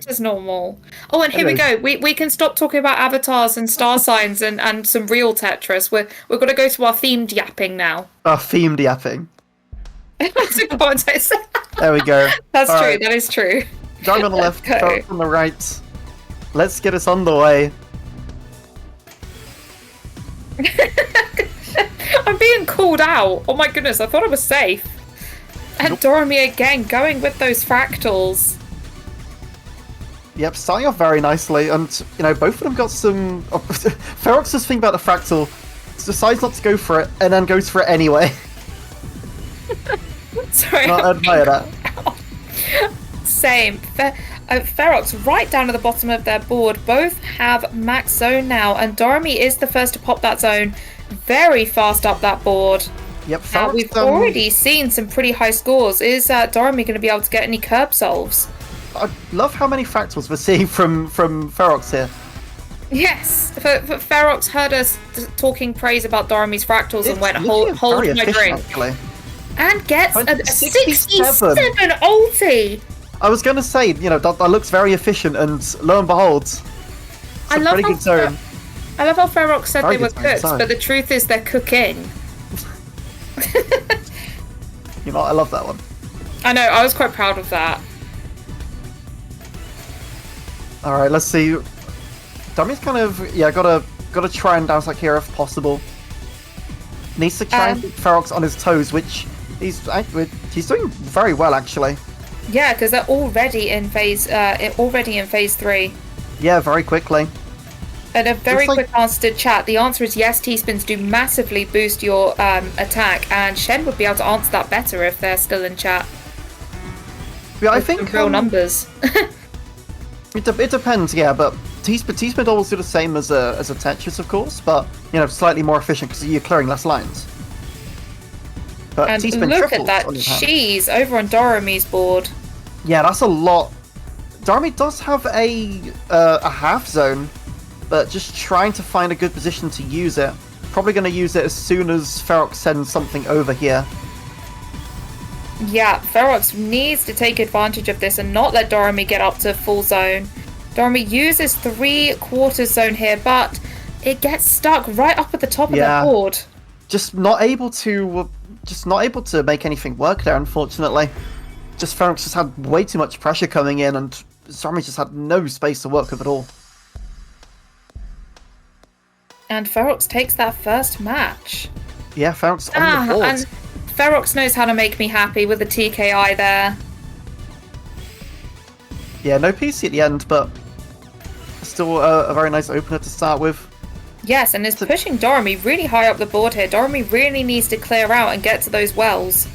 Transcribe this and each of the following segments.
Just normal. Oh, and here we go. We can stop talking about avatars and star signs and some real Tetris. We're gonna go to our themed yapping now. Our themed yapping. There we go. That's true. Right. That is true. Going on the left, Ferox on the right. Let's get us on the way. I'm being called out. Oh my goodness, I thought I was safe. And Doremy again, going with those fractals. Yep, starting off very nicely, and you know, both of them got some. Ferox just thinking about the fractal, decides not to go for it, and then goes for it anyway. Sorry. I admire that. Same. Ferox right down at the bottom of their board. Both have max zone now, and Doremy is the first to pop that zone very fast up that board. Yep, Ferox, we've already seen some pretty high scores. Is Doremy going to be able to get any curb solves? I love how many fractals we're seeing from Ferox here. Yes, Ferox heard us talking praise about Doremy's fractals and went, hold my drink. Actually. And gets a 67 ulti. I was going to say, you know, that looks very efficient, and lo and behold, it's a pretty good zone. I love how Ferox said they were cooked, but the truth is they're cooking. You know, I love that one. I know, I was quite proud of that. Alright, let's see. Doremy's kind of, yeah, gotta try and down stack here if possible. Needs to try and keep Ferox on his toes, which he's doing very well, actually. Yeah, because they're already in phase 3. Yeah, very quickly. And a very quick answer to chat. The answer is yes, T-spins do massively boost your attack, and Shen would be able to answer that better if they're still in chat. Yeah, I think real numbers. It depends, yeah, but T-spin doubles do the same as a Tetris, of course, but you know, slightly more efficient because you're clearing less lines. But and look at that cheese over on Doremy's board. Yeah, that's a lot. Doremy does have a half zone, but just trying to find a good position to use it. Probably going to use it as soon as Ferox sends something over here. Yeah, Ferox needs to take advantage of this and not let Doremy get up to full zone. Doremy uses 3/4 zone here, but it gets stuck right up at the top of the board. Just not able to make anything work there, unfortunately. Ferox just had way too much pressure coming in, and Doremy just had no space to work with at all. And Ferox takes that first match. Yeah, Ferox on the board. And Ferox knows how to make me happy with the TKI there. Yeah, no PC at the end, but still a very nice opener to start with. Yes, and is pushing Doremy really high up the board here. Doremy really needs to clear out and get to those wells.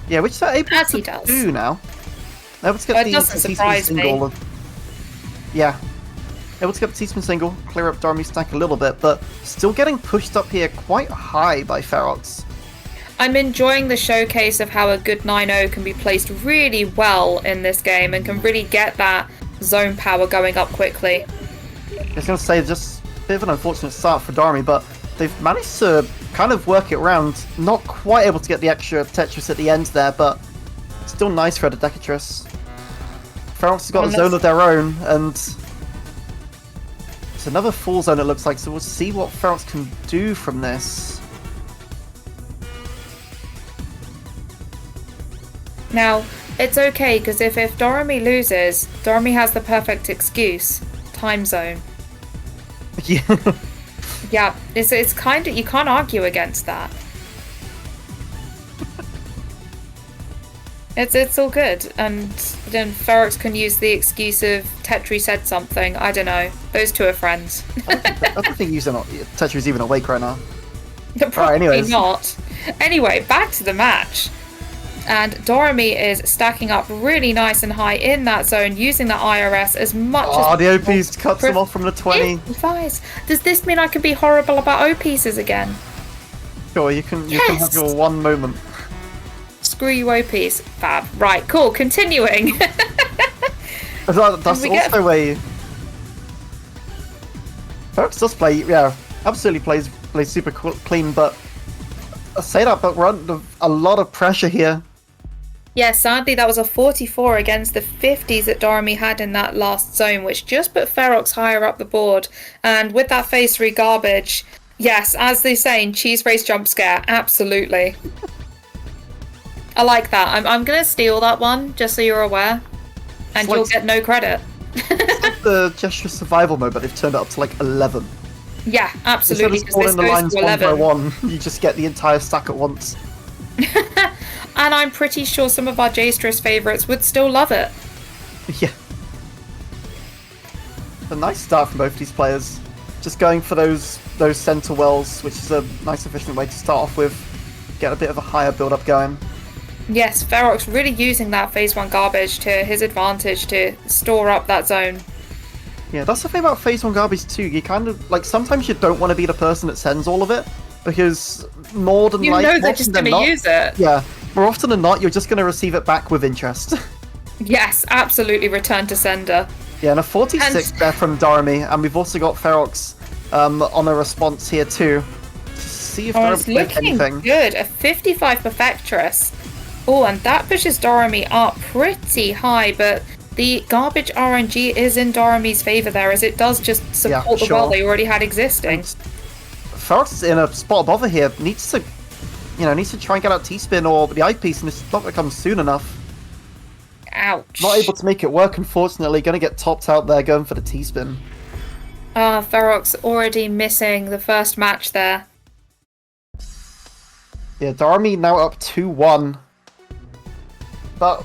Yeah, which they're able to do now. Able to get the T-spin single. Yeah. Able to get the T-spin single, clear up Doremy's stack a little bit, but still getting pushed up here quite high by Ferox. I'm enjoying the showcase of how a good 9-0 can be placed really well in this game and can really get that zone power going up quickly. I was going to say, just a bit of an unfortunate start for Doremy, but they've managed to kind of work it around. Not quite able to get the extra Tetris at the end there, but still nice for the Decatris. Ferox has got a zone of their own, and it's another full zone it looks like, so we'll see what Ferox can do from this. Now, it's okay, because if Doremy loses, Doremy has the perfect excuse. Time zone. Yeah. Yeah, it's kind of, you can't argue against that. It's all good, and then Ferox can use the excuse of Tetris said something. I don't know. Those two are friends. I don't think Tetris is even awake right now. Probably not. Anyway, back to the match. And Doremy is stacking up really nice and high in that zone, using the IRS as much as possible. The O-piece cuts them off from the 20. Does this mean I can be horrible about O-pieces again? Sure, you can have your one moment. Screw you, O-piece. Fab. Right, cool. Continuing. That's also a... Ferox does play, yeah, absolutely plays super clean, but I say that, but we're under a lot of pressure here. Yeah, sadly that was a 44 against the 50s that Doremy had in that last zone, which just put Ferox higher up the board. And with that phase 3 garbage, yes, as they say in Cheese Race Jump Scare, absolutely. I like that. I'm going to steal that one, just so you're aware. And you'll get no credit. It's like the Gesture Survival mode, but they've turned it up to like 11. Yeah, absolutely. Instead of spawning the lines 1 by 1, you just get the entire stack at once. And I'm pretty sure some of our J-Stress favourites would still love it. Yeah. A nice start from both these players. Just going for those centre wells, which is a nice efficient way to start off with. Get a bit of a higher build-up going. Yes, Ferox really using that phase 1 garbage to his advantage to store up that zone. Yeah, that's the thing about phase 1 garbage too. You kind of, like, sometimes you don't want to be the person that sends all of it, because more than like... You know they're just going to use it. Yeah, more often than not, you're just going to receive it back with interest. Yes, absolutely, return to sender. Yeah, and a 46 there from Doremy, and we've also got Ferox on a response here too. To see if it's looking good. A 55 Perfectress. Oh, and that pushes Doremy up pretty high, but the garbage RNG is in Doremy's favour there, as it does just support the well they already had existing. Ferox is in a spot above her here. Needs to try and get out T-spin or the eyepiece, and it's not going to come soon enough. Ouch. Not able to make it work, unfortunately. Going to get topped out there, going for the T-spin. Ferox already missing the first match there. Yeah, Doremy now up 2-1. But,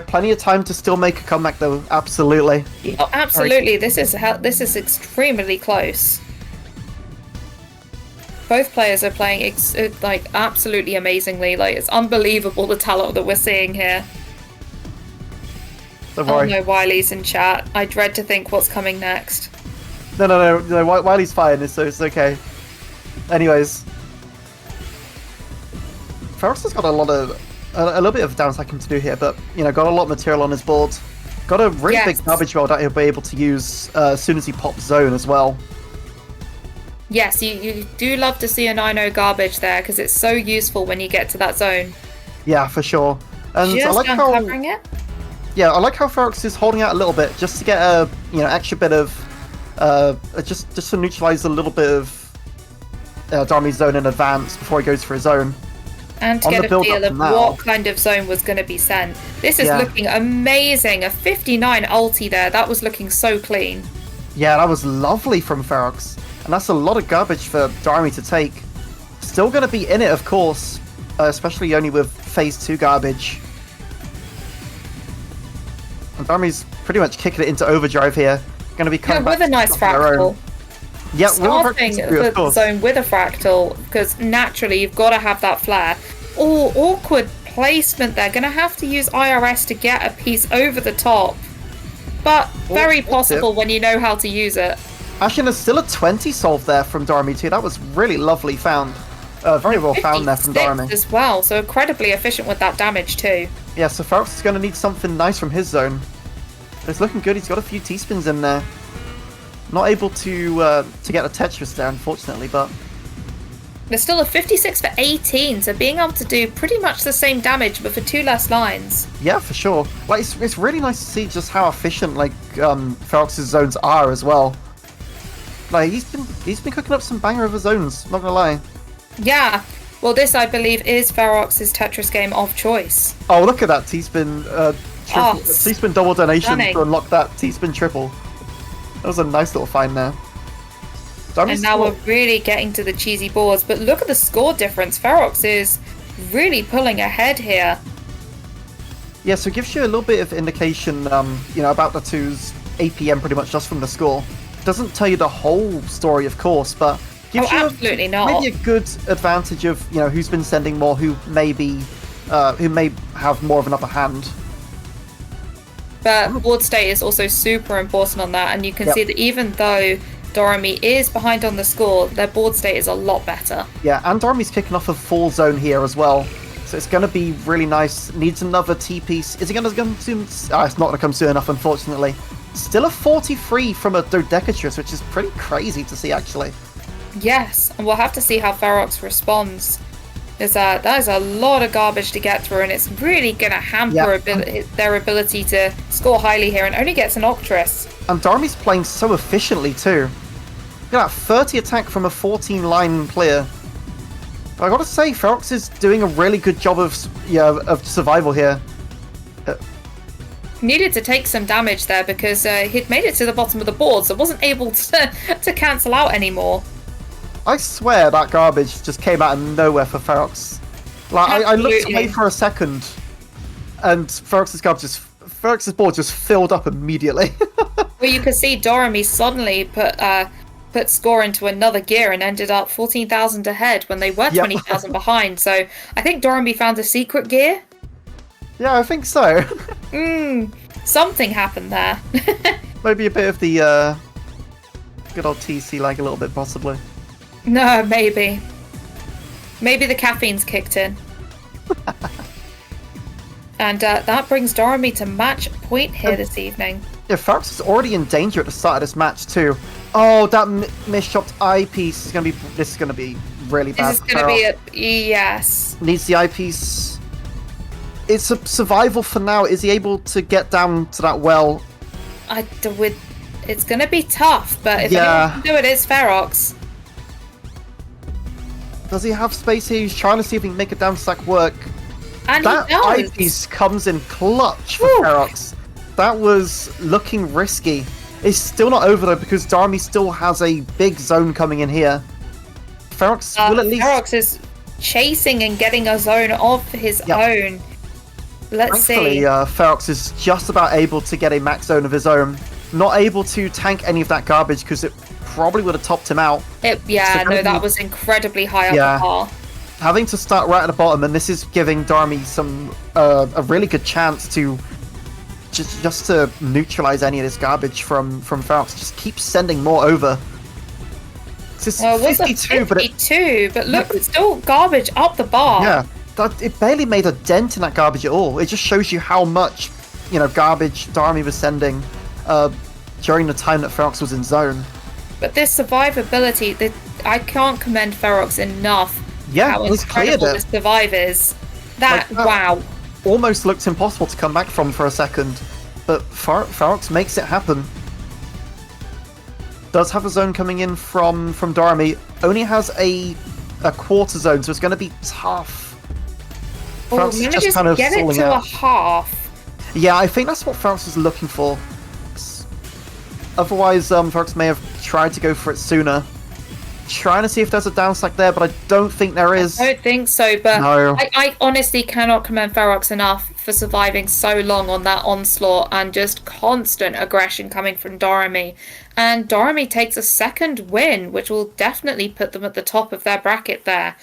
plenty of time to still make a comeback, though. Absolutely. Oh, absolutely. This is extremely close. Both players are playing absolutely amazingly. Like, it's unbelievable the talent that we're seeing here. Don't worry. Oh no, Wiley's in chat. I dread to think what's coming next. No. Wiley's fine, so it's okay. Anyways, Ferox has got a little bit of downsacking to do here, but got a lot of material on his board. Got a really big garbage well that he'll be able to use as soon as he pops zone as well. Yes, you do love to see a 9-0 garbage there, because it's so useful when you get to that zone. Yeah, for sure. And just I like uncovering it. Yeah, I like how Ferox is holding out a little bit just to get a extra bit of just to neutralize a little bit of Doremy's zone in advance before he goes for his zone. And to get a feel of what kind of zone was going to be sent. This is looking amazing. A 59 ulti there. That was looking so clean. Yeah, that was lovely from Ferox. And that's a lot of garbage for Doremy to take. Still going to be in it, of course. Especially only with phase 2 garbage. And Doremy's pretty much kicking it into overdrive here. Going to be coming back with a nice fractal. Yeah, starting the zone with a fractal, because naturally you've got to have that flare. Oh, awkward placement there. Going to have to use IRS to get a piece over the top. But very possible when you know how to use it. Actually, there's still a 20 solve there from Doremy too. That was really lovely found. Very well found there from Doremy. As well, so incredibly efficient with that damage too. Yeah, so Ferox is going to need something nice from his zone. But it's looking good. He's got a few T-spins in there. Not able to get a Tetris there, unfortunately, but... There's still a 56 for 18, so being able to do pretty much the same damage, but for 2 less lines. Yeah, for sure. Like, it's really nice to see just how efficient, Ferox's zones are as well. Like, he's been cooking up some banger of his zones, not gonna lie. Yeah. Well, this, I believe, is Ferox's Tetris game of choice. Oh, look at that T-spin, T-spin double donation to unlock that T-spin triple. That was a nice little find there. And now we're really getting to the cheesy boards, but look at the score difference. Ferox is really pulling ahead here. Yeah, so it gives you a little bit of indication, about the two's APM pretty much just from the score. Doesn't tell you the whole story, of course, but gives you absolutely not. Maybe a good advantage of who's been sending more, who may have more of an upper hand. But board state is also super important on that, and you can see that even though Doremy is behind on the score, their board state is a lot better. Yeah, and Doremy's kicking off a full zone here as well, so it's going to be really nice. Needs another T-piece. Is it going to come soon? It's not going to come soon enough, unfortunately. Still a 43 from a Dodecatrix, which is pretty crazy to see, actually. Yes, and we'll have to see how Ferox responds. That is a lot of garbage to get through, and it's really going to hamper their ability to score highly here, and only gets an Octress. And Doremy's playing so efficiently too. Look at that 30 attack from a 14 line player. But I gotta say, Ferox is doing a really good job of survival here. Needed to take some damage there because he'd made it to the bottom of the board, so wasn't able to cancel out anymore. I swear that garbage just came out of nowhere for Ferox. Like I looked away for a second, and Ferox's board just filled up immediately. Well, you could see Doremy suddenly put score into another gear and ended up 14,000 ahead when they were 20,000 behind. So I think Doremy found a secret gear. Yeah, I think so. Something happened there. Maybe a bit of the good old TC lag a little bit, possibly. No, maybe. Maybe the caffeine's kicked in. And that brings Doremy to match point here this evening. Yeah, Ferox is already in danger at the start of this match too. Oh, that misshot eyepiece is gonna be really bad. This is gonna be yes. Needs the eyepiece. It's a survival for now. Is he able to get down to that well? It's gonna be tough, but if anyone can do it, it's Ferox. Does he have space here? He's trying to see if he can make a down stack work. And that he does. eyepiece comes in clutch for Ferox. That was looking risky. It's still not over though because Doremy still has a big zone coming in here. Ferox will at least. Ferox is chasing and getting a zone of his own. Let's see. Ferox is just about able to get a max zone of his own. Not able to tank any of that garbage because it probably would have topped him out. That was incredibly high up the bar. Having to start right at the bottom, and this is giving Doremy some a really good chance to just to neutralize any of this garbage from Ferox. Just keep sending more over. It's 52, but look, it's still garbage up the bar. Yeah, it barely made a dent in that garbage at all. It just shows you how much garbage Doremy was sending during the time that Ferox was in zone. But this survivability, I can't commend Ferox enough. Yeah, how he's cleared it. The survive is. Wow. Almost looked impossible to come back from for a second, but Ferox makes it happen. Does have a zone coming in from Doremy. Only has a quarter zone, so it's going to be tough. Ferox is just kind of get it to a half. Yeah, I think that's what Ferox is looking for. Otherwise, Ferox may have tried to go for it sooner. Trying to see if there's a down stack there, but I don't think there is. I don't think so, but no. I honestly cannot commend Ferox enough for surviving so long on that onslaught and just constant aggression coming from Doremy. And Doremy takes a second win, which will definitely put them at the top of their bracket there.